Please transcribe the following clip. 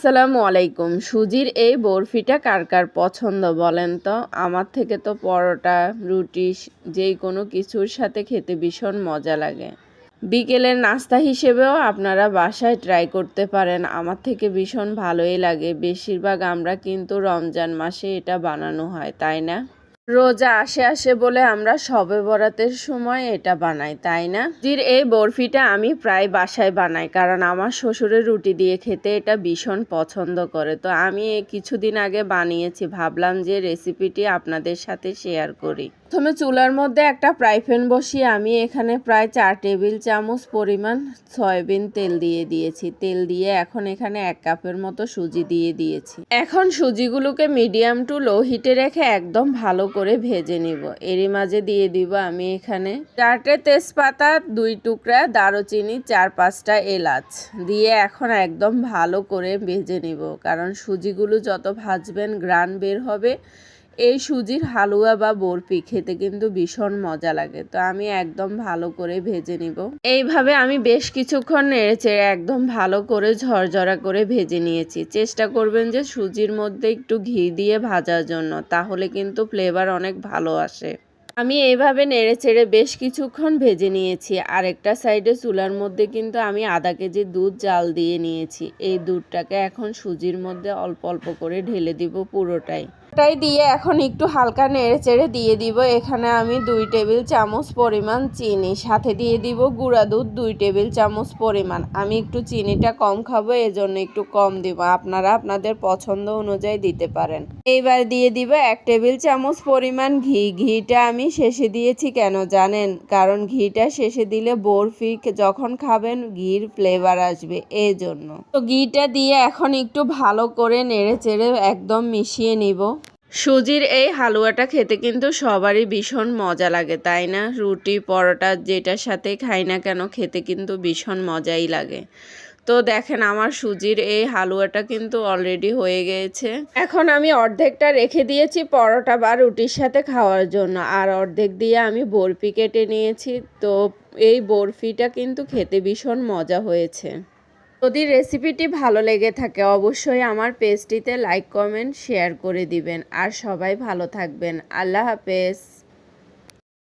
আসসালামু আলাইকুম। সুজির এই বরফিটা কার কার পছন্দ বলেন তো? আমার থেকে তো পরোটা, রুটি যেই কোনো কিছুর সাথে খেতে ভীষণ মজা লাগে। বিকেলের নাস্তা হিসেবেও আপনারা বাসায় ট্রাই করতে পারেন। আমার থেকে ভীষণ ভালোই লাগে। বেশিরভাগ আমরা কিন্তু রমজান মাসে এটা বানানো হয়, তাই না? রোজা আসে বলে আমরা শবে বরাতের সময় এটা বানাই, তাই না? এই বরফিটা আমি প্রায় বাসায় বানাই, কারণ আমার শ্বশুরের রুটি দিয়ে খেতে এটা ভীষণ পছন্দ করে। তো আমি কিছুদিন আগে বানিয়েছি, ভাবলাম যে রেসিপিটি আপনাদের সাথে শেয়ার করি। প্রথমে চুলার মধ্যে একটা ফ্রাই প্যান বসিয়ে আমি এখানে প্রায় 4 টেবিল চামচ পরিমাণ সয়াবিন তেল দিয়ে দিয়েছি। তেল দিয়ে এখন এখানে 1 কাপের মতো সুজি দিয়ে দিয়েছি। এখন সুজিগুলোকে মিডিয়াম টু লো হিটে রেখে একদম ভালো করে ভেজে নিব। এরই মাঝে দিয়ে দিব আমি এখানে 4টে তেজপাতা, 2 টুকরা দারুচিনি, 4-5টা এলাচ দিয়ে এখন একদম ভালো করে ভেজে নিব, কারণ সুজিগুলো যত ভাজবেন ঘ্রাণ বের হবে। এই সুজির হালুয়া বা বরফি খেতে কিন্তু ভীষণ মজা লাগে। তো আমি একদম ভালো করে ভেজে নিব। এইভাবে আমি বেশ কিছুক্ষণ নেড়েচেড়ে একদম ভালো করে ঝরঝরা করে ভেজে নিয়েছি। চেষ্টা করবেন যে সুজির মধ্যে একটু ঘি দিয়ে ভাজার জন্য, তাহলে কিন্তু ফ্লেভার অনেক ভালো আসে। আমি এইভাবে নেড়েচেড়ে বেশ কিছুক্ষণ ভেজে নিয়েছি। আরেকটা সাইডে চুলার মধ্যে কিন্তু আমি আধা কেজি দুধ জাল দিয়ে নিয়েছি। এই দুধটাকে এখন সুজির মধ্যে অল্প অল্প করে ঢেলে দিব পুরোটাই। দিয়ে এখন একটু হালকা নেড়েচেড়ে দিয়ে দিব এখানে আমি 2 টেবিল চামচ পরিমাণ চিনি, সাথে দিয়ে দিব গুঁড়া দুধ 2 টেবিল চামচ পরিমাণ। আমি একটু চিনিটা কম খাবো, এজন্য একটু কম দিব, আপনারা আপনাদের পছন্দ অনুযায়ী দিতে পারেন। এইবার দিয়ে দিব 1 টেবিল চামচ পরিমাণ ঘি। ঘিটা আমি শেষে দিয়েছি কেন জানেন? কারণ ঘিটা শেষে দিলে বরফি যখন খাবেন ঘির ফ্লেভার আসবে, এই জন্য। তো ঘিটা দিয়ে এখন একটু ভালো করে নেড়েচেড়ে একদম মিশিয়ে নিব। সুজির এই হালুয়াটা খেতে কিন্তু সবারই ভীষণ মজা লাগে, তাই না? রুটি, পরোটা যেটার সাথে খাই না কেন খেতে কিন্তু ভীষণ মজাই লাগে। তো দেখেন আমার সুজির এই হালুয়াটা কিন্তু অলরেডি হয়ে গিয়েছে। এখন আমি অর্ধেকটা রেখে দিয়েছি পরোটা বা রুটির সাথে খাওয়ার জন্য, আর অর্ধেক দিয়ে আমি বরফি কেটে নিয়েছি। তো এই বরফিটা কিন্তু খেতে ভীষণ মজা হয়েছে। যদি রেসিপিটি ভালো লেগে থাকে অবশ্যই আমার পেজটিতে লাইক, কমেন্ট, শেয়ার করে দিবেন। আর সবাই ভালো থাকবেন। আল্লাহ হাফেজ।